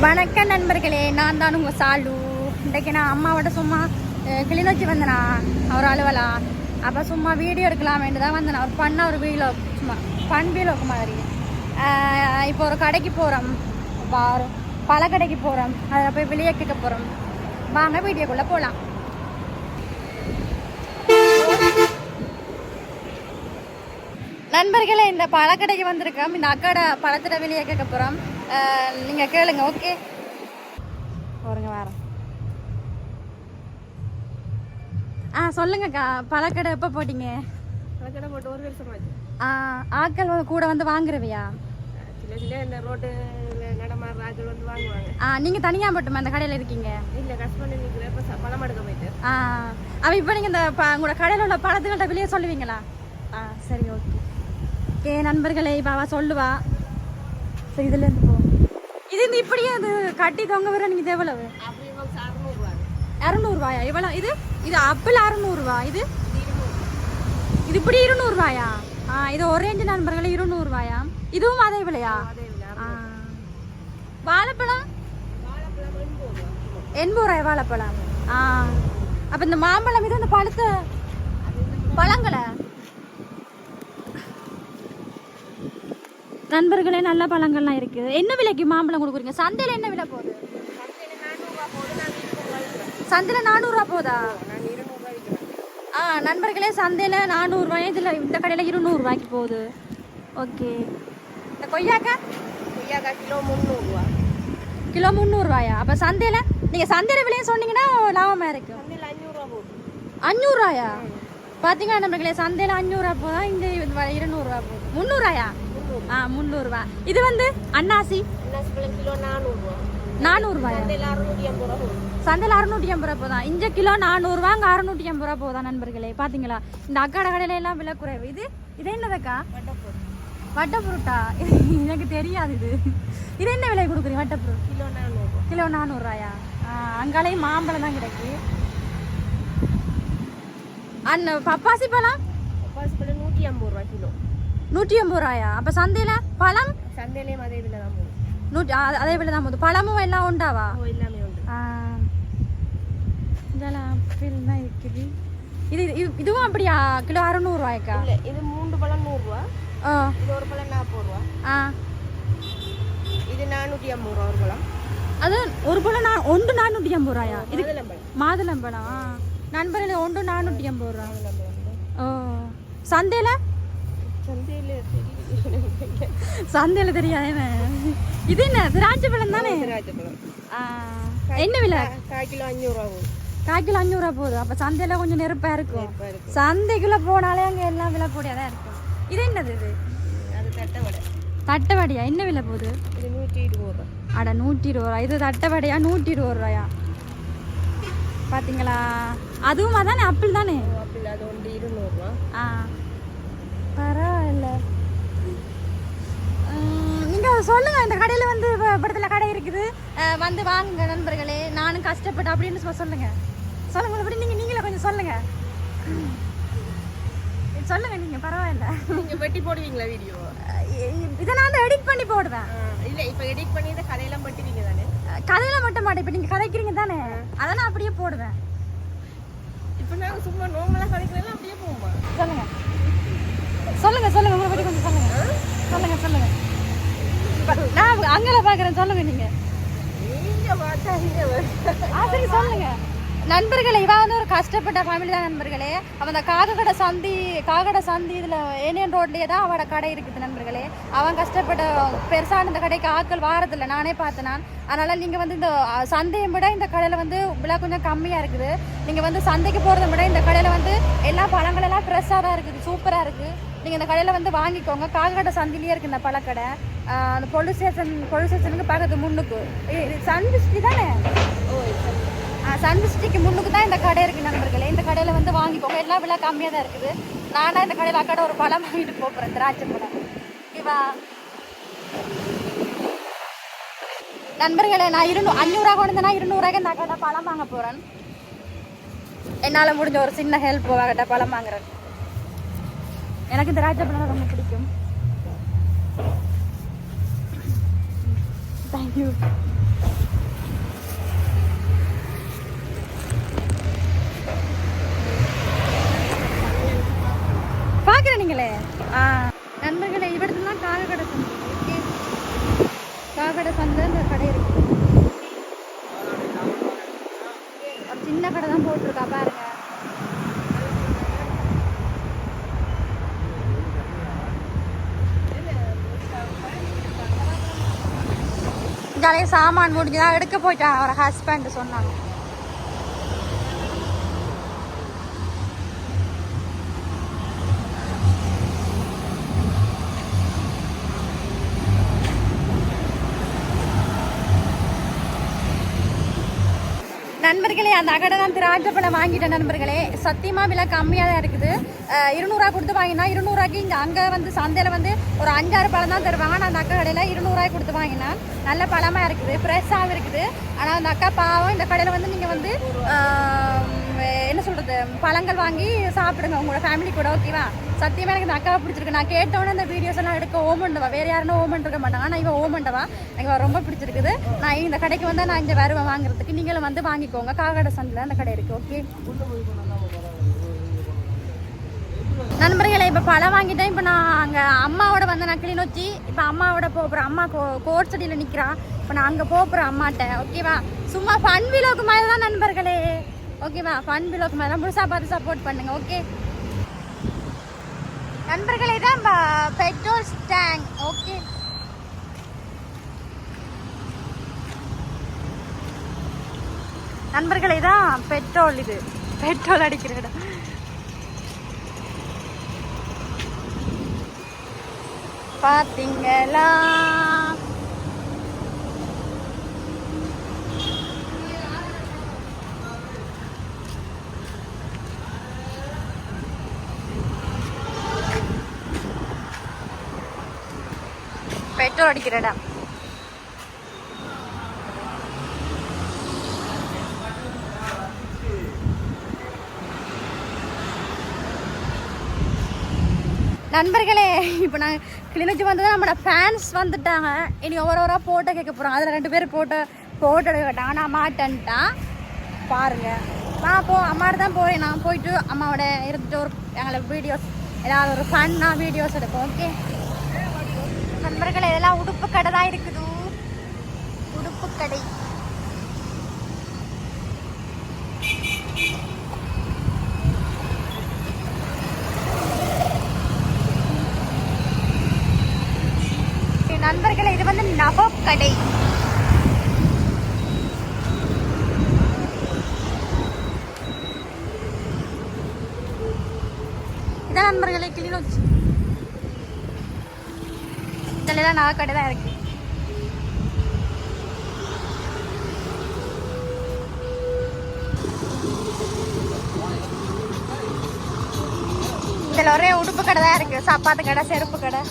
வணக்கம் நண்பர்களே, நான் தான் உங்கள் சாலு. இன்றைக்கு நான் அம்மாவோட சும்மா கிளிநொச்சி வந்தேனா அவர் அலுவலா. அப்போ சும்மா வீடியோ எடுக்கலாம் வேண்டி தான் வந்தேன். அவர் பண்ண ஒரு வீடியோ சும்மா ஃபன் வீடியோக்கு மாதிரி. இப்போ ஒரு கடைக்கு போகிறோம், பல கடைக்கு போகிறோம். அதில் போய் வெளியே கேட்க போகிறோம். வாங்க வீடியோக்குள்ளே போகலாம். நண்பர்களே, இந்த பழக்கடைக்கு வந்திருக்கோம். இந்த அக்காட பழத்திட வெளியே கேட்க போகிறோம். நீங்கள் கேளுங்க. ஓகே போருங்க வரேன். சொல்லுங்கக்கா, பழக்கடை எப்போ போட்டீங்க? பழக்கடை போட்டு ஒரு வருஷமாச்சு. ஆட்கள் கூட வந்து வாங்குறவையா? சில சில இந்த ரோட்டு நடமாடுற ஆட்கள் வந்து வாங்குவாங்க. நீங்கள் தனியாக மட்டுமா இந்த கடையில் இருக்கீங்க? இல்லை, கஸ்பண்ட் நிற்கிற இப்போ பழம் எடுக்க போயிட்டு. அவள் இப்போ நீங்கள் இந்த உங்களோட கடையில் உள்ள பழத்துக்கிட்ட வெளியே சொல்லுவீங்களா? சரி, ஓகே ஓகே நண்பர்களே. இப்போ அவள் சொல்லுவா. சரி, இதுலேருந்து போ. இது இந்த இப்படியே அது கட்டி தொங்க வர நீங்கள் இது எவ்வளவு? 600 எவ்வளோ? இது இது ஆப்பிள் 600. இது இது இப்படி 200. இது ஒரேஞ்சு நண்பர்களே 200. இதுவும் அதே விலையா? வாழைப்பழம் 80 வாழைப்பழம். அப்போ இந்த மாம்பழம் இது இந்த பழுத்த பழங்களை நண்பர்களே நல்ல பழங்கள்லாம் இருக்குது. என்ன விலைக்கு மாம்பழம் கொடுக்குறீங்க? சந்தையில் என்ன விலை போகுது? சந்தையில் 400 போதா? நண்பர்களே, சந்தையில் 400. இதில் இந்த கடையில் 200 போகுது. ஓகே. இந்த கொய்யாக்கா கிலோ 300. கிலோ 300. அப்போ சந்தையில் நீங்கள் சந்தையில் விலையை சொன்னீங்கன்னா லாபமாக இருக்கும். 500 போகுது. 500? பார்த்தீங்கன்னா நண்பர்களே, சந்தையில் 500 போதா, இங்கே 200 போகுது. 300? 300. இது வந்து அன்னாசி கிலோ 400. 400? சந்தையில் 650 போதான். இங்கே கிலோ 400, அங்கே 650 போதா நண்பர்களே. பார்த்தீங்களா, இந்த அக்காட கடையில எல்லாம் விலை குறைவு. இது என்னதுக்கா? வட்டை பொருட்டா? எனக்கு தெரியாது. இது என்ன விலை கொடுக்குறீங்க? வட்டை பொருள் கிலோ 400. அங்காலையும் மாம்பழம் தான் கிடைக்கு. பப்பாசி பழம் 150 கிலோ. 150. அப்போ சந்தையில் பழம்? சந்தையிலேயும் அதே விலை தான் போகுது. அதே விலை தான் போகுது. பழமும் எல்லாம் உண்டாவா? எல்லாமே உண்டு. இதெல்லாம் ஆப்பிள் தான் இருக்குது. இதுவும் அப்படியா? கிலோ 600? இல்லை, இது 3 பழம் 100. இது ஒரு பழம் 40. இது 450 ஒரு பழம். அது ஒரு பழம் ஒன்று 450. இது மாதுளம்பழம். நண்பர்களே, ஒன்று 450. சந்தையில் சந்தையில் தெரியாது. இது என்ன திராட்சை பழம் தானே? என்ன விலை? 1 கிலோ 500 போகுது. 1 கிலோ 500 போகுது. அப்போ சந்தையில் கொஞ்சம் நெருப்பா இருக்கும். சந்தைக்குள்ள போனாலே அங்கே எல்லாம் விலை போடியாதான் இருக்கும். இது என்னது? இது அது தட்டவடை. தட்டவடையா? என்ன விலை போகுது? இது 120. 120. இது தட்டவடையா? 120. பார்த்தீங்களா, அதுவும் அதானே ஆப்பிள் தானே? ஆப்பிள் அது ஒன்று 200. பரவாயில்ல. நீங்கள் சொல்லுங்கள், இந்த கடையில் வந்து படத்தில் கடை இருக்குது, வந்து வாங்குங்க நண்பர்களே. நானும் கஷ்டப்பட்டு அப்படின்னு சொல்லுங்கள். அப்படி நீங்களே கொஞ்சம் சொல்லுங்கள். நீங்கள் பரவாயில்ல. நீங்கள் வெட்டி போடுவீங்களா வீடியோ? இதை நான் வந்து எடிட் பண்ணி போடுவேன். இல்லை, இப்போ எடிட் பண்ணி இந்த கதையெல்லாம் பட்டுவீங்க தானே? கதையெல்லாம் மட்டும் மாட்டேன். இப்போ நீங்கள் கதைக்கிறீங்க தானே, அதெல்லாம் அப்படியே போடுவேன். இப்போ நாங்கள் சும்மா நோங்களாக கதைக்கிறதெல்லாம் அப்படியே போகுமா? சொல்லுங்க உங்களை பற்றி கொஞ்சம் சொல்லுங்க. நான் அங்கே பார்க்குறேன். சொல்லுங்க நீங்கள். சரி, சொல்லுங்க நண்பர்களே. இவன் வந்து ஒரு கஷ்டப்பட்ட ஃபேமிலி தான் நண்பர்களே. அவன் அந்த காகடை சந்தி இதில் ஏனியன் ரோட்லேயே தான் அவட கடை இருக்குது நண்பர்களே. அவன் கஷ்டப்பட்ட பெருசான இந்த கடைக்கு ஆட்கள் வாரதில்லை, நானே பார்த்தேன் நான். அதனால் நீங்கள் வந்து இந்த சந்தையை விட இந்த கடையில் வந்து விலை கொஞ்சம் கம்மியாக இருக்குது. நீங்கள் வந்து சந்தைக்கு போகிறத விட இந்த கடையில் வந்து எல்லா பழங்களெல்லாம் ஃப்ரெஷ்ஷாக தான் இருக்குது, சூப்பராக இருக்குது. நீங்கள் இந்த கடையில் வந்து வாங்கிக்கோங்க. காகடை சந்திலேயே இருக்குது இந்த பழக்கடை. அந்த போலீஸ் ஸ்டேஷனுக்கு பக்கத்து முன்னுக்கு சன்விஸ்டி தானே? சன்விஸ்டிக்கு முன்னுக்கு தான் இந்த கடை இருக்குது நண்பர்களே. இந்த கடையில் வந்து வாங்கிக்கோங்க. எல்லாம் விலை கம்மியாக தான் இருக்குது. நானாக இந்த கடையில் அக்கடை ஒரு பழம் வாங்கிட்டு போகிறேன், திராட்சை பழம். ஓகேவா நண்பர்களே? நான் 500 கொண்டுனா 200 இந்த அக்கடை பழம் வாங்க போகிறேன். என்னால் முடிஞ்ச ஒரு சின்ன ஹெல்ப் அக்கடை பழம் வாங்குறேன். எனக்கு திராட்சை பழம் ரொம்ப பிடிக்கும். தேங்க்யூ. தான் இந்த கடை இருக்கு. ஒரு சின்ன கடை தான் போட்டிருக்கா பாருங்க. ஜாலியாக சாமான் முடிஞ்சுதான் எடுக்க போயிட்டாங்க அவர் ஹஸ்பண்ட் சொன்னாங்க. நண்பர்களே அந்த அகடை நான் திராட்சை பழம் வாங்கிட்டேன் நண்பர்களே. சத்தியமாக விலை கம்மியாக தான் இருக்குது. 200 கொடுத்து வாங்கினா 200 இங்கே அங்கே வந்து சந்தையில் வந்து ஒரு 5-6 பழம் தான் தருவாங்க. நான் அந்த அக்கா கடையில் 200 கொடுத்து வாங்கினா நல்ல பழமாக இருக்குது, ஃப்ரெஷ்ஷாகவும் இருக்குது. ஆனால் அந்த அக்கா பாவம் இந்த கடையில் வந்து நீங்கள் வந்து என்ன சொல்கிறது பழங்கள் வாங்கி சாப்பிடுங்க உங்களோட ஃபேமிலி கூட. ஓகேவா? சத்தியமாக எனக்கு இந்த அக்காவை பிடிச்சிருக்கு. நான் கேட்டோன்னே இந்த வீடியோஸ் எல்லாம் எடுக்க ஓமண்டவா, வேறு யாருன்னா ஓமன் இருக்க மாட்டாங்க. ஆனால் இவன் ஓமண்டவா எனக்கு ரொம்ப பிடிச்சிருக்குது. நான் இந்த கடைக்கு வந்து நான் இங்கே வருவேன் வாங்குறதுக்கு. நீங்களும் வந்து வாங்கிக்கோங்க. காகடை சந்தில் அந்த கடை இருக்குது. ஓகே நண்பர்களே, இப்போ பழம் வாங்கிட்டேன். இப்போ நான் அங்கே அம்மாவோட வந்து நான் கிளிநொச்சி இப்போ அம்மாவோட போகிறேன். அம்மா கோட் செடியில் நிற்கிறான். இப்போ நான் அங்கே போகிறேன் அம்மாட்ட. ஓகேவா? சும்மா ஃபன் விலோக்கு மாதிரி தான் நண்பர்களே. ஓகேவா? ஃபன் விலோக்கு மாதிரி தான். முழுசாக பார்த்து சப்போர்ட் பண்ணுங்க. ஓகே நண்பர்களே, தான் பெட்ரோல் டேங்க். ஓகே நண்பர்களே, தான் பெட்ரோல், இது பெட்ரோல் அடிக்கிற இடம். பாத்தீங்களா? பெட்ரோல் அடிக்கிற இடம். நண்பர்களே, இப்போ நான் கிளிநொச்சி வந்தது நம்மளோட ஃபேன்ஸ் வந்துட்டாங்க. இனி ஒவ்வொரு ஃபோட்டோ கேட்க போகிறோம். அதில் 2 பேர் ஃபோட்டோ எடுக்க கேட்டாங்க. நான் மாட்டேன்ட்டான். பாருங்கள், நான் அம்மாவோட தான் போகிறேன். நான் போயிட்டு அம்மாவோட இருந்துட்டு ஒரு எங்களுக்கு வீடியோஸ் ஏதாவது ஒரு ஃபன்னாக வீடியோஸ் எடுப்போம். ஓகே நண்பர்களே, இதெல்லாம் உடுப்பு கடை தான் இருக்குது. உடுப்பு கடை. நண்பர்களே, இது வந்து நவாப் கடை. இதான் நண்பர்களே கிளிநொச்சி. இதெல்லாம் நவாப் கடை தான் இருக்கு. இதில் ஒரே உடுப்பு கடை தான் இருக்கு. சாப்பாட்டு கடை, செருப்பு கடை.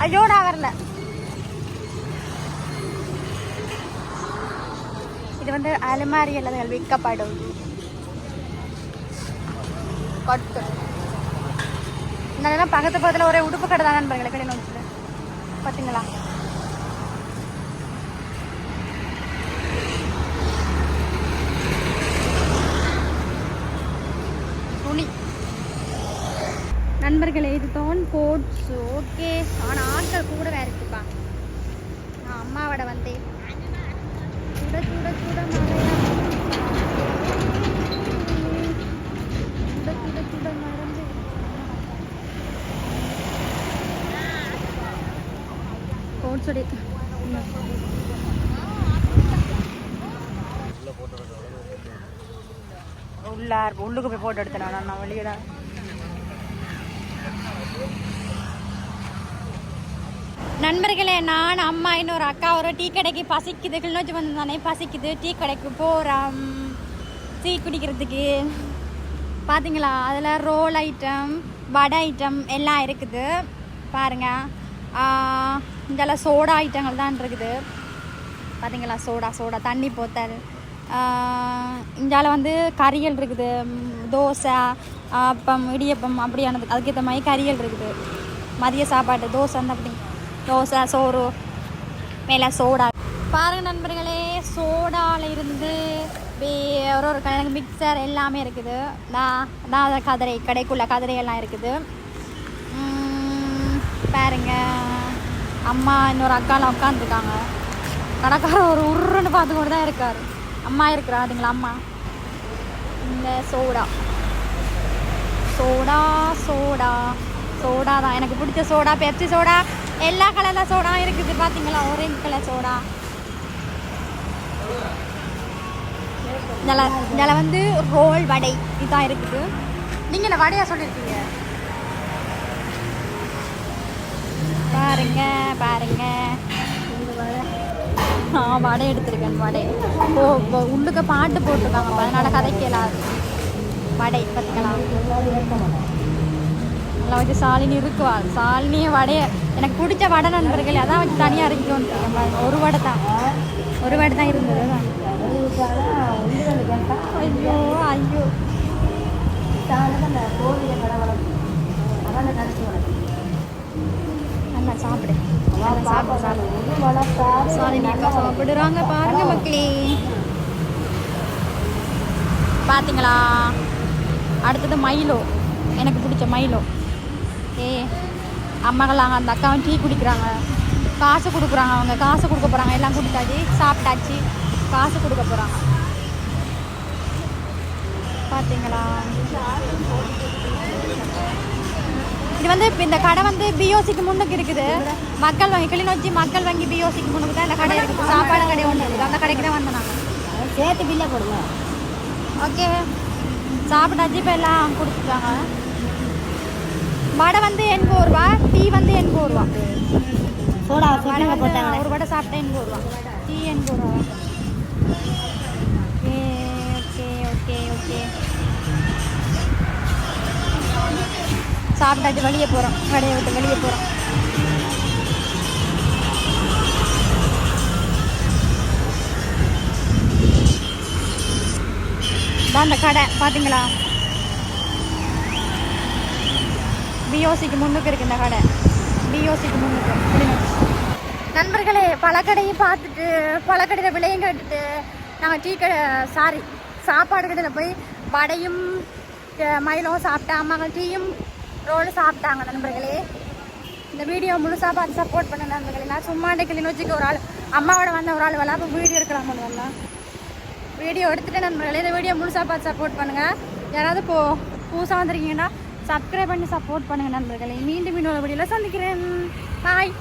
ஐயோ நான் வரல. இது வந்து அலுமாரி அல்லது விற்கப்படும் கொட்டு. இதெல்லாம் பக்கத்து பக்கத்தில் ஒரே உடுப்பு கடை தான் நண்பர்களே கிளிநொச்சியில். பார்த்தீங்களா? துணி நண்பர்களே, இது தான் கோட்ஸ். ஓகே, ஆனால் ஆட்கள் கூட வேறு இருக்குப்பா. நான் அம்மாவோட வந்தேன். சுட சுட சுட மழையா, சுட சுட சுட மறந்து கோட்ஸ் உள்ளுக்கு போய் போட்டோ எடுத்தேன். நான் வெளியே தான். நண்பர்களே, நான் அம்மா இன்னொரு அக்கா ஒரு டீ கடைக்கு பசிக்குது. கிளிநொச்சி வந்து தானே பசிக்குது. டீ கடைக்கு போகிறோம் டீ குடிக்கிறதுக்கு. பார்த்தீங்களா? அதில் ரோல் ஐட்டம், வடை ஐட்டம் எல்லாம் இருக்குது. பாருங்கள், இதெல்லாம் சோடா ஐட்டங்கள் தான் இருக்குது. பார்த்தீங்களா? சோடா தண்ணி போத்தல். இந்தியாவில் வந்து கறிகள் இருக்குது. தோசை, அப்பம், இடியப்பம் அப்படியானது அதுக்கேற்ற மாதிரி கறிகள் இருக்குது. மதிய சாப்பாடு தோசை அந்த அப்படி தோசை, சோறு, மேலே சோடா. பாருங்கள் நண்பர்களே, சோடாவில் இருந்து ஒரு எனக்கு மிக்சர் எல்லாமே இருக்குது. நான் கதிரை கடைக்குள்ள கதிரை எல்லாம் இருக்குது. பாருங்க, அம்மா இன்னொரு அக்காலாம் உட்காந்துருக்காங்க. கடைக்காரர் ஒரு உருன்னு பார்த்து கொண்டு தான் இருக்கார். அம்மா இருக்கிறா அதுங்களா அம்மா. இந்த சோடா சோடா சோடா சோடா தான் எனக்கு பிடிச்ச சோடா. பெப்சி சோடா, எல்லா கலரில் சோடா இருக்குது. பார்த்தீங்களா, ஆரஞ்சு கலர் சோடா. இதில் வந்து ரோல் வடை இதுதான் இருக்குது. நீங்கள் இந்த வடையாக சொல்லியிருக்கீங்க பாருங்க பாருங்க. வடை எடுத்திருக்கேன். வடை உள்ளுக்க பாட்டு போட்டிருக்காங்க, அதனால கதை கேளாது. வடை பார்த்தீங்களா, நல்லா வச்சு சாலினி இருக்குவாள். சாலினியே வடைய எனக்கு பிடிச்ச வடை நண்பர்கள், அதான் வச்சு தனியாக இருக்கோன்னு. ஒரு வடை தான் இருந்தது. ஐயோ ஐயோ நல்லா சாப்பிடு சாப்பிடுறாங்க பாருங்க மக்களே. பார்த்தீங்களா, அடுத்தது மைலோ, எனக்கு பிடிச்ச மைலோ. அம்மாக்கெல்லாம் அந்த அக்காவும் டீ குடிக்கிறாங்க, காசு கொடுக்குறாங்க. அவங்க காசு கொடுக்க போகிறாங்க. எல்லாம் குடிச்சாச்சு, சாப்பிட்டாச்சு, காசு கொடுக்க போகிறாங்க. பார்த்தீங்களா, இது வந்து இந்த கடை வந்து பிஓசிக்கு முன்னுக்கு இருக்குது. மக்கள் வங்கி கிளிநொச்சி மக்கள் வங்கி பிஓசிக்கு முன்னுக்கு தான் இந்த கடை இருக்குது. சாப்பாடு கடை ஒன்று இருக்குது, அந்த கடைக்கு தான் வந்தோம் நாங்கள். சேர்த்து பில்லை போடுங்க. ஓகே, சாப்பிட்டாச்சு. இப்போ எல்லாம் கொடுத்துட்டாங்க. வடை வந்து 80 ரூபா, டீ வந்து 80 ரூபா. சோடா போட்டாங்க. ஒரு வடை சாப்பிட்டேன் 80 ரூபா, டீ 80 ரூபா. ஓகே ஓகே ஓகே ஓகே, சாப்பிட்டாச்சு. வெளியே போகிறோம், கடையை விட்டு வெளியே போகிறோம். தான் அந்த கடை பார்த்தீங்களா, பிஓசிக்கு முன்னுக்கு இருக்குது இந்த கடை. பிஓசிக்கு முன்னுக்கு நண்பர்களே. பழக்கடையும் பார்த்துட்டு, பழக்கடையில் விலையும் கேட்டுட்டு, நாங்கள் டீ கடை சாப்பாடு கடையில் போய் வடையும் மயிலும் சாப்பிட்டா, அம்மாங்க டீயும் ரோலும் சாப்பிட்டாங்க. நண்பர்களே, இந்த வீடியோ முழுசாக பார்த்து சப்போர்ட் பண்ண நண்பர்களே. நான் சும்மா கிளிநொச்சிக்கு ஒரு ஆள் அம்மாவோட வந்த ஒரு ஆள் அப்போ வீடியோ எடுக்கலாம் வரலாம். வீடியோ எடுத்துகிட்டு நண்பர்களே, இந்த வீடியோ முழுசாக பார்த்து சப்போர்ட் பண்ணுங்கள். யாராவது புதுசாக வந்துருக்கீங்கன்னா சப்ஸ்கிரைப் பண்ணி சப்போர்ட் பண்ணுங்கள் நண்பர்களே. மீண்டும் இன்னொரு வீடியோவில் சந்திக்கிறேன். பாய்.